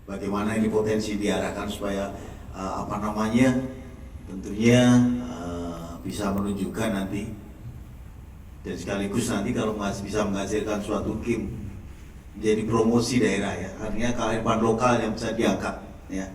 bagaimana ini potensi diarahkan supaya tentunya bisa menunjukkan nanti, dan sekaligus nanti kalau bisa menghasilkan suatu game menjadi promosi daerah ya, artinya kearifan lokal yang bisa diangkat ya.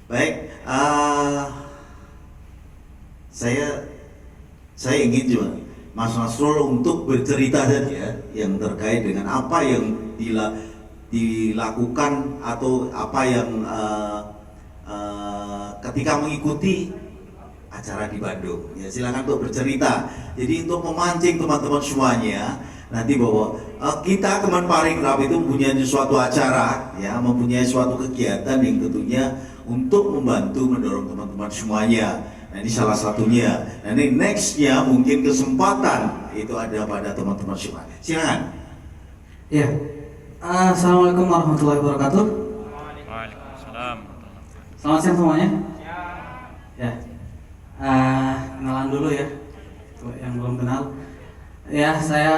Baik, saya ingin juga Mas Nasrul untuk bercerita saja yang terkait dengan apa yang dilakukan atau apa yang ketika mengikuti acara di Bandung. Ya, silakan untuk bercerita. Jadi untuk memancing teman-teman semuanya nanti bahwa kita Kemenparekraf itu mempunyai suatu acara, ya, mempunyai suatu kegiatan yang tentunya untuk membantu mendorong teman-teman semuanya. Nah, ini salah satunya. Nah, ini nextnya mungkin kesempatan itu ada pada teman-teman semua. Silakan. Ya, assalamualaikum warahmatullahi wabarakatuh. Waalaikumsalam. Selamat siang semuanya. Ya, kenalan dulu ya, yang belum kenal. Ya, saya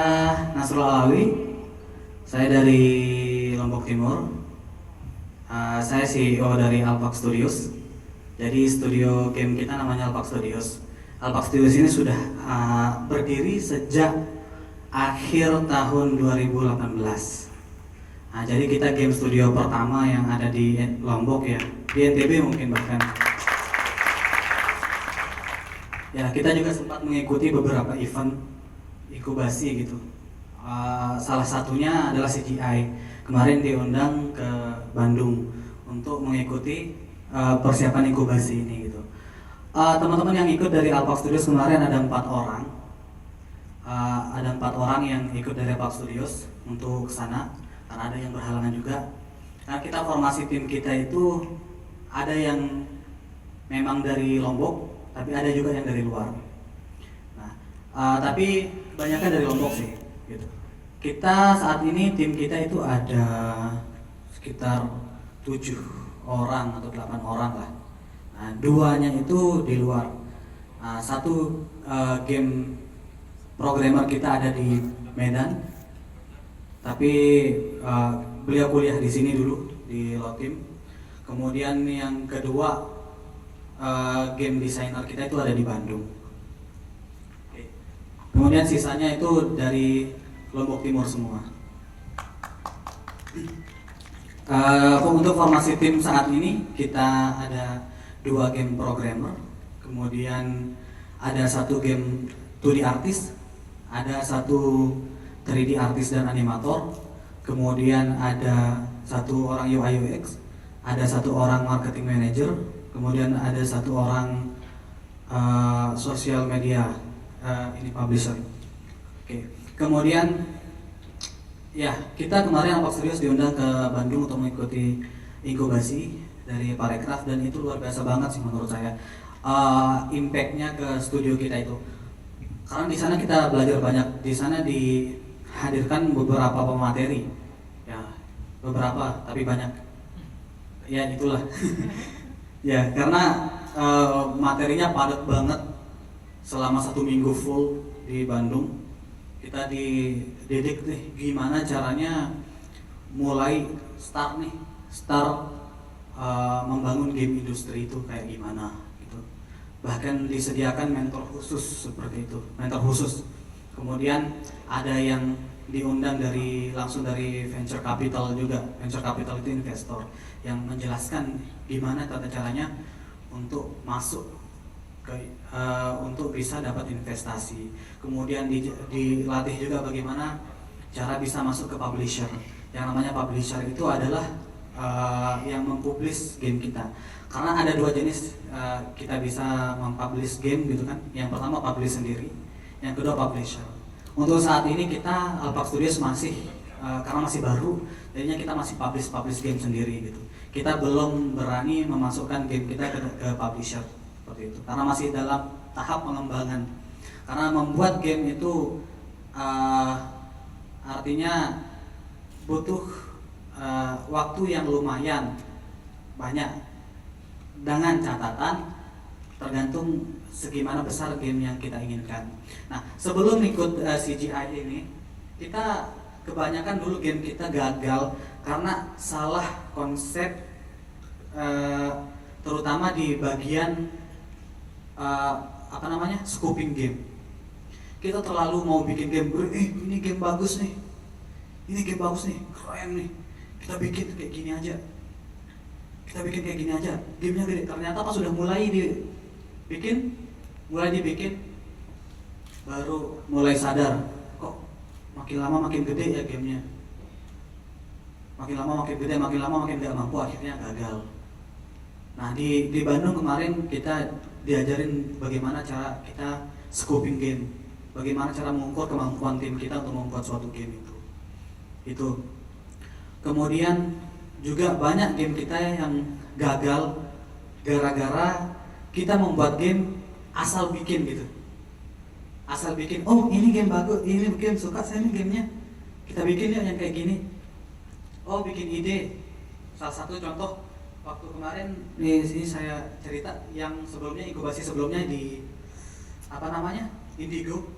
Nasrul Alawi. Saya dari Lombok Timur. Saya CEO dari Alpak Studios. Jadi studio game kita namanya Alpak Studios. Alpak Studios ini sudah berdiri sejak akhir tahun 2018. Nah, jadi kita game studio pertama yang ada di Lombok ya, di NTB mungkin bahkan. Ya, kita juga sempat mengikuti beberapa event inkubasi gitu. Salah satunya adalah CGI. Kemarin diundang ke Bandung untuk mengikuti persiapan inkubasi ini gitu. Teman-teman yang ikut dari Alpak Studios kemarin ada 4 orang. Ada 4 orang yang ikut dari Alpak Studios untuk kesana, karena ada yang berhalangan juga. Nah, kita formasi tim kita itu ada yang memang dari Lombok, tapi ada juga yang dari luar. Nah, tapi banyaknya dari Lombok sih gitu. Kita saat ini tim kita itu ada sekitar 7 orang atau 8 orang lah. Nah, 2-nya itu di luar. Satu game programmer kita ada di Medan, tapi beliau kuliah di sini dulu di Lotim. Kemudian yang kedua game designer kita itu ada di Bandung. Kemudian sisanya itu dari Lombok Timur semua. Untuk formasi tim saat ini kita ada 2 game programmer, kemudian ada 1 game 2D artist, ada 1 3D artist dan animator, kemudian ada 1 orang UI UX, ada 1 orang marketing manager, kemudian ada 1 orang social media ini publisher. Oke. Kemudian ya, kita kemarin Alpak Studios diundang ke Bandung untuk mengikuti inkubasi dari Parekraf, dan itu luar biasa banget sih menurut saya. Impactnya ke studio kita itu, karena di sana kita belajar banyak. Di sana dihadirkan beberapa pemateri, ya beberapa tapi banyak. Ya itulah. Ya karena materinya padat banget selama 1 minggu full di Bandung. Kita dididik nih gimana caranya mulai start membangun game industri itu kayak gimana gitu. Bahkan disediakan mentor khusus seperti itu, mentor khusus. Kemudian ada yang diundang langsung dari venture capital juga. Venture capital itu investor yang menjelaskan gimana tata caranya untuk masuk untuk bisa dapat investasi. Kemudian dilatih juga bagaimana cara bisa masuk ke publisher. Yang namanya publisher itu adalah yang mempublish game kita. Karena ada 2 jenis kita bisa mempublish game gitu kan. Yang pertama publish sendiri, yang kedua publisher. Untuk saat ini kita Alpak Studios masih karena masih baru, jadinya kita masih publish game sendiri gitu. Kita belum berani memasukkan game kita ke publisher seperti itu, karena masih dalam tahap pengembangan. Karena membuat game itu artinya butuh waktu yang lumayan banyak, dengan catatan tergantung segimana besar game yang kita inginkan. Nah, sebelum ikut CGI ini, kita kebanyakan dulu game kita gagal karena salah konsep terutama di bagian scoping game. Kita terlalu mau bikin game, ini game bagus nih, keren nih, kita bikin kayak gini aja, gamenya gede. Ternyata pas sudah mulai dibikin, baru mulai sadar, kok makin lama makin gede ya gamenya, makin lama makin gak mampu, akhirnya gagal. Nah di Bandung kemarin kita diajarin bagaimana cara kita scoping game, bagaimana cara mengukur kemampuan tim kita untuk membuat suatu game itu. Kemudian juga banyak game kita yang gagal gara-gara kita membuat game asal bikin gitu. Asal bikin, oh ini game bagus, ini game suka saya nih gamenya, kita bikin ya yang kayak gini. Oh bikin ide. Salah satu contoh waktu kemarin di sini saya cerita yang sebelumnya, inkubasi sebelumnya di Indigo.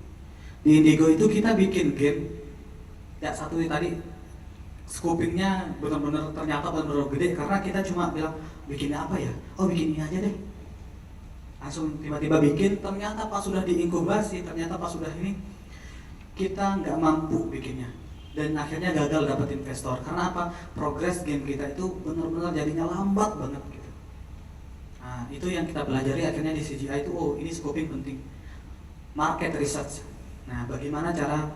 Di Indigo itu kita bikin game ya satu tadi, scopingnya benar-benar ternyata benar-benar gede karena kita cuma bilang bikinnya apa ya? Oh bikin ini aja deh. Langsung tiba-tiba bikin, ternyata pas sudah diinkubasi, ternyata pas sudah ini kita nggak mampu bikinnya. Dan akhirnya gagal dapat investor. Karena apa? Progres game kita itu benar-benar jadinya lambat banget gitu. Nah, itu yang kita pelajari akhirnya di CGI itu, oh ini scoping penting. Market research. Nah, bagaimana cara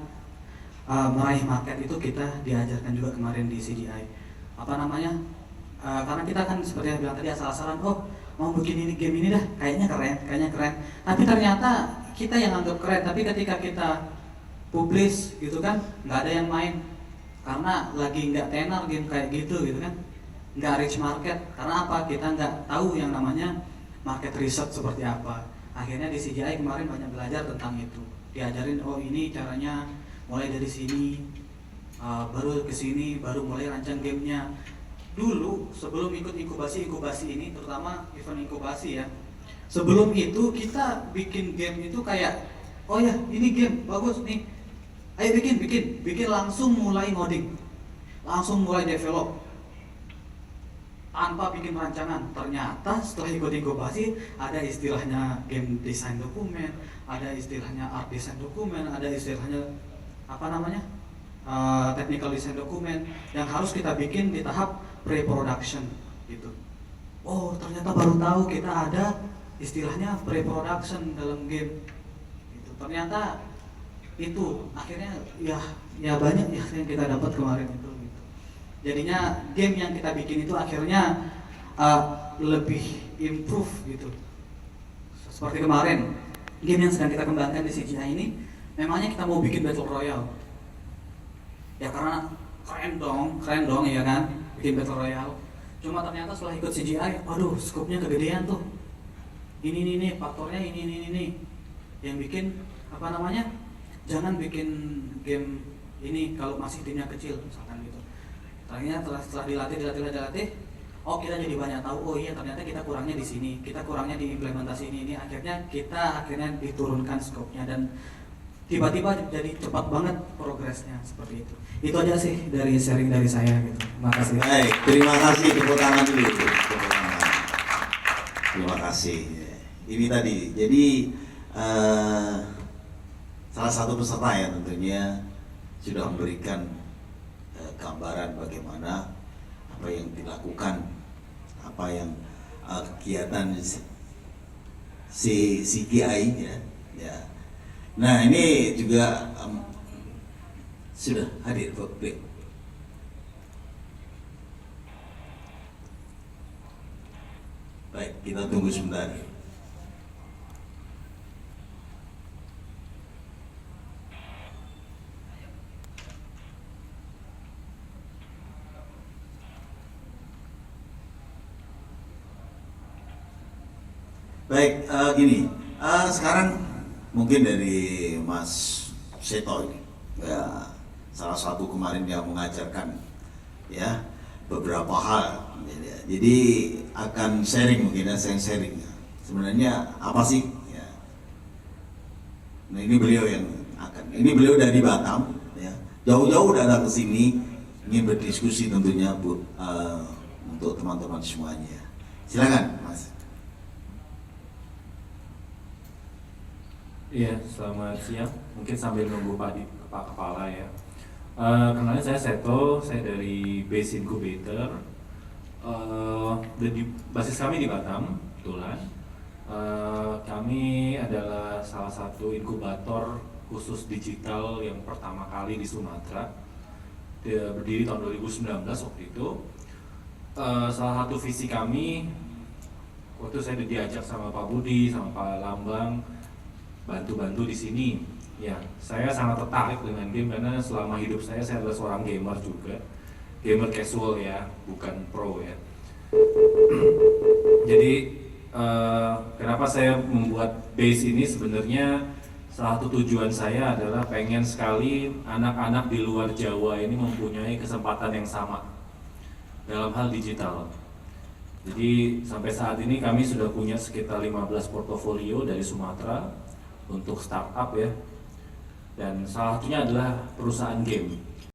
meraih market itu kita diajarkan juga kemarin di CGI. Karena kita kan seperti yang bilang tadi asal-asalan, oh mau bikin ini game ini dah, kayaknya keren. Tapi ternyata kita yang anggap keren, tapi ketika kita publish gitu kan, nggak ada yang main karena lagi nggak tenar game kayak gitu kan, nggak reach market. Karena apa? Kita nggak tahu yang namanya market research seperti apa. Akhirnya di CGI kemarin banyak belajar tentang itu, diajarin oh ini caranya mulai dari sini, baru ke sini, baru mulai rancang gamenya. Dulu sebelum ikut inkubasi ini, terutama event inkubasi ya, sebelum itu kita bikin game itu kayak, oh ya ini game bagus nih, ayo bikin, langsung mulai ngoding, langsung mulai develop tanpa bikin rancangan. Ternyata setelah ikut inkubasi ada istilahnya game design dokumen, ada istilahnya art design dokumen, ada istilahnya technical design dokumen yang harus kita bikin di tahap pre-production gitu. Oh ternyata baru tahu kita ada istilahnya pre-production dalam game gitu. Ternyata itu akhirnya ya banyak ya yang kita dapat kemarin itu gitu. Jadinya game yang kita bikin itu akhirnya lebih improve gitu. Seperti kemarin game yang sedang kita kembangkan di CGI ini, memangnya kita mau bikin battle royale ya karena keren dong ya kan, bikin battle royale. Cuma ternyata setelah ikut CGI, waduh skopnya kegedean tuh. Ini faktornya ini yang bikin jangan bikin game ini kalau masih timnya kecil misalkan gitu. Ternyata setelah dilatih, oh kita jadi banyak tahu, oh iya ternyata kita kurangnya di sini, kita kurangnya di implementasi ini. Akhirnya kita diturunkan skopnya dan tiba-tiba jadi cepat banget progresnya seperti itu. Itu aja sih dari sharing dari saya gitu. Terima kasih. Baik, terima kasih, tepuk tangan dulu. Terima kasih. Ini tadi, jadi salah satu peserta ya tentunya sudah memberikan gambaran bagaimana apa yang dilakukan, apa yang kegiatan si CGI ya. Nah ini juga sudah hadir Bapak. Baik, kita tunggu sebentar. Baik, gini, sekarang mungkin dari Mas Seto ini, ya, salah satu kemarin yang mengajarkan ya beberapa hal, jadi akan sharing mungkin ya, sharing. Sebenarnya apa sih? Ya. Nah ini beliau yang ini beliau dari Batam, ya, jauh-jauh datang ke sini ingin berdiskusi tentunya untuk teman-teman semuanya. Silakan, Mas. Iya, selamat siang. Mungkin sambil nunggu Pak Kepala ya. Kenalnya saya Seto, saya dari Base Incubator. Basis kami di Batam, kebetulan. Kami adalah salah satu inkubator khusus digital yang pertama kali di Sumatera. Dia berdiri tahun 2019 waktu itu. Salah satu visi kami, waktu saya diajak sama Pak Budi, sama Pak Lambang, bantu-bantu di sini. Ya, saya sangat tertarik dengan game karena selama hidup saya adalah seorang gamer juga, gamer casual ya, bukan pro ya. Jadi kenapa saya membuat base ini sebenarnya salah satu tujuan saya adalah pengen sekali anak-anak di luar Jawa ini mempunyai kesempatan yang sama dalam hal digital. Jadi sampai saat ini kami sudah punya sekitar 15 portofolio dari Sumatera untuk startup ya. Dan salah satunya adalah perusahaan game.